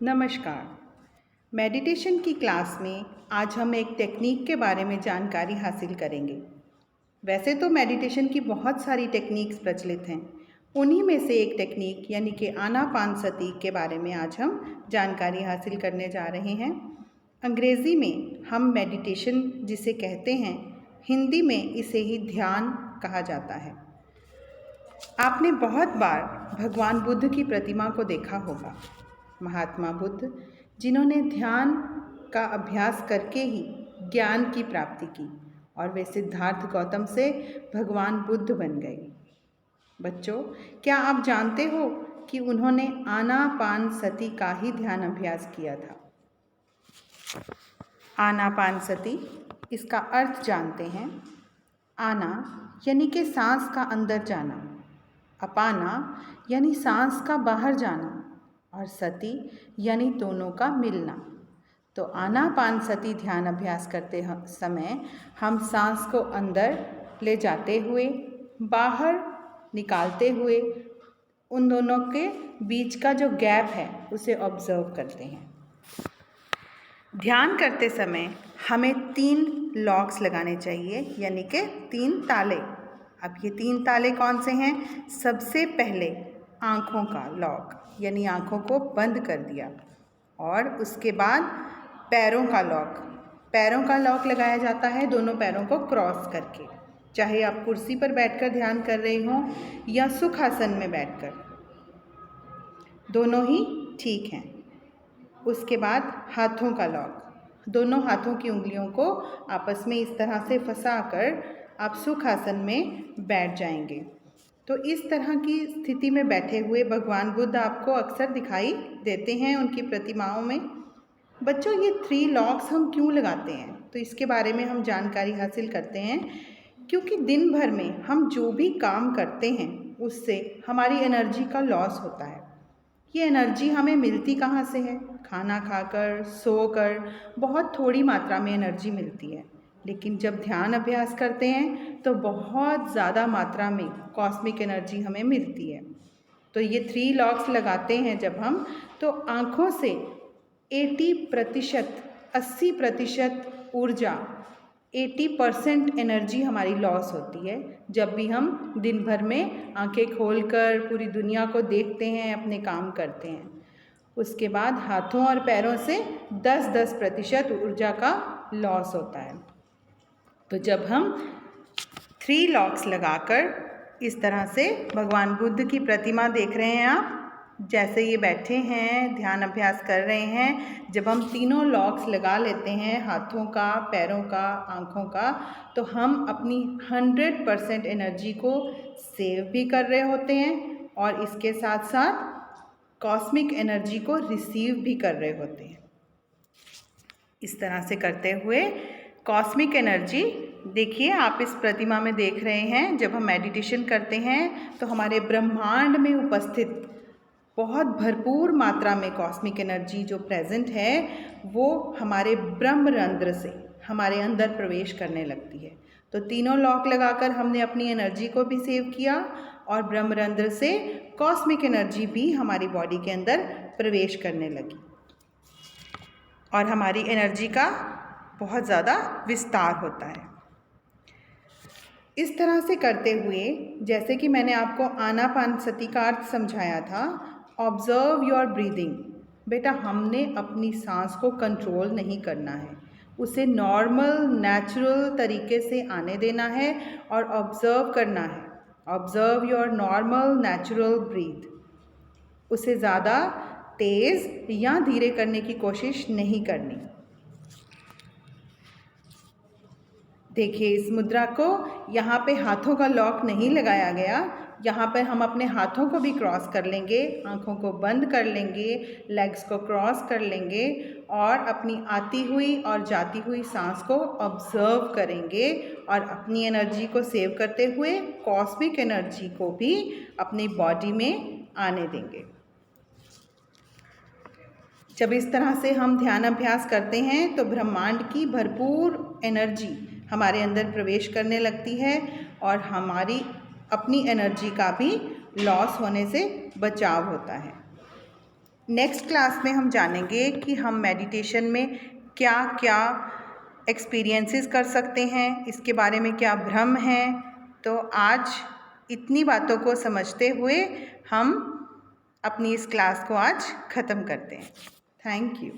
नमस्कार। मेडिटेशन की क्लास में आज हम एक टेक्निक के बारे में जानकारी हासिल करेंगे। वैसे तो मेडिटेशन की बहुत सारी टेक्निक्स प्रचलित हैं, उन्हीं में से एक टेक्निक यानी कि आनापानसति के बारे में आज हम जानकारी हासिल करने जा रहे हैं। अंग्रेज़ी में हम मेडिटेशन जिसे कहते हैं, हिंदी में इसे ही ध्यान कहा जाता है। आपने बहुत बार भगवान बुद्ध की प्रतिमा को देखा होगा। महात्मा बुद्ध, जिन्होंने ध्यान का अभ्यास करके ही ज्ञान की प्राप्ति की और वे सिद्धार्थ गौतम से भगवान बुद्ध बन गए। बच्चों, क्या आप जानते हो कि उन्होंने आनापानसति का ही ध्यान अभ्यास किया था? आनापानसति, इसका अर्थ जानते हैं। आना यानी कि सांस का अंदर जाना, अपाना यानी सांस का बाहर जाना और सति यानी दोनों का मिलना। तो आनापानसति ध्यान अभ्यास करते समय हम सांस को अंदर ले जाते हुए, बाहर निकालते हुए, उन दोनों के बीच का जो गैप है उसे ऑब्जर्व करते हैं। ध्यान करते समय हमें 3 लॉक्स लगाने चाहिए, यानी कि 3 ताले। अब ये 3 ताले कौन से हैं? सबसे पहले आँखों का लॉक, यानी आँखों को बंद कर दिया, और उसके बाद पैरों का लॉक। पैरों का लॉक लगाया जाता है दोनों पैरों को क्रॉस करके, चाहे आप कुर्सी पर बैठकर ध्यान कर रहे हों या सुखासन में बैठकर, दोनों ही ठीक हैं। उसके बाद हाथों का लॉक, दोनों हाथों की उंगलियों को आपस में इस तरह से फंसाकर आप सुखासन में बैठ जाएंगे। तो इस तरह की स्थिति में बैठे हुए भगवान बुद्ध आपको अक्सर दिखाई देते हैं उनकी प्रतिमाओं में। बच्चों, ये 3 लॉक्स हम क्यों लगाते हैं? तो इसके बारे में हम जानकारी हासिल करते हैं, क्योंकि दिन भर में हम जो भी काम करते हैं उससे हमारी एनर्जी का लॉस होता है। ये एनर्जी हमें मिलती कहाँ से है? खाना खाकर, सोकर बहुत थोड़ी मात्रा में एनर्जी मिलती है, लेकिन जब ध्यान अभ्यास करते हैं तो बहुत ज़्यादा मात्रा में कॉस्मिक एनर्जी हमें मिलती है। तो ये 3 लॉक्स लगाते हैं जब हम, तो आँखों से 80% ऊर्जा, 80% एनर्जी हमारी लॉस होती है जब भी हम दिन भर में आंखें खोलकर पूरी दुनिया को देखते हैं, अपने काम करते हैं। उसके बाद हाथों और पैरों से 10% ऊर्जा का लॉस होता है। तो जब हम 3 लॉक्स लगाकर इस तरह से भगवान बुद्ध की प्रतिमा देख रहे हैं, आप जैसे ये बैठे हैं, ध्यान अभ्यास कर रहे हैं, जब हम तीनों लॉक्स लगा लेते हैं, हाथों का, पैरों का, आँखों का, तो हम अपनी 100% एनर्जी को सेव भी कर रहे होते हैं और इसके साथ साथ कॉस्मिक एनर्जी को रिसीव भी कर रहे होते हैं। इस तरह से करते हुए कॉस्मिक एनर्जी, देखिए आप इस प्रतिमा में देख रहे हैं, जब हम मेडिटेशन करते हैं तो हमारे ब्रह्मांड में उपस्थित बहुत भरपूर मात्रा में कॉस्मिक एनर्जी जो प्रेजेंट है वो हमारे ब्रह्मरंध्र से हमारे अंदर प्रवेश करने लगती है। तो तीनों लॉक लगाकर हमने अपनी एनर्जी को भी सेव किया और ब्रह्मरंध्र से कॉस्मिक एनर्जी भी हमारी बॉडी के अंदर प्रवेश करने लगी और हमारी एनर्जी का बहुत ज़्यादा विस्तार होता है। इस तरह से करते हुए, जैसे कि मैंने आपको आनापानसति का अर्थ समझाया था, ऑब्जर्व योर ब्रीदिंग। बेटा, हमने अपनी सांस को कंट्रोल नहीं करना है, उसे नॉर्मल नेचुरल तरीके से आने देना है और ऑब्जर्व करना है। Observe your normal natural breath. उसे ज़्यादा तेज़ या धीरे करने की कोशिश नहीं करनी। देखिए इस मुद्रा को, यहाँ पे हाथों का लॉक नहीं लगाया गया, यहाँ पर हम अपने हाथों को भी क्रॉस कर लेंगे, आँखों को बंद कर लेंगे, लेग्स को क्रॉस कर लेंगे और अपनी आती हुई और जाती हुई सांस को ऑब्जर्व करेंगे और अपनी एनर्जी को सेव करते हुए कॉस्मिक एनर्जी को भी अपनी बॉडी में आने देंगे। जब इस तरह से हम ध्यान अभ्यास करते हैं तो ब्रह्मांड की भरपूर एनर्जी हमारे अंदर प्रवेश करने लगती है और हमारी अपनी एनर्जी का भी लॉस होने से बचाव होता है। नेक्स्ट क्लास में हम जानेंगे कि हम मेडिटेशन में क्या क्या एक्सपीरियंसेस कर सकते हैं, इसके बारे में क्या भ्रम है। तो आज इतनी बातों को समझते हुए हम अपनी इस क्लास को आज ख़त्म करते हैं। Thank you.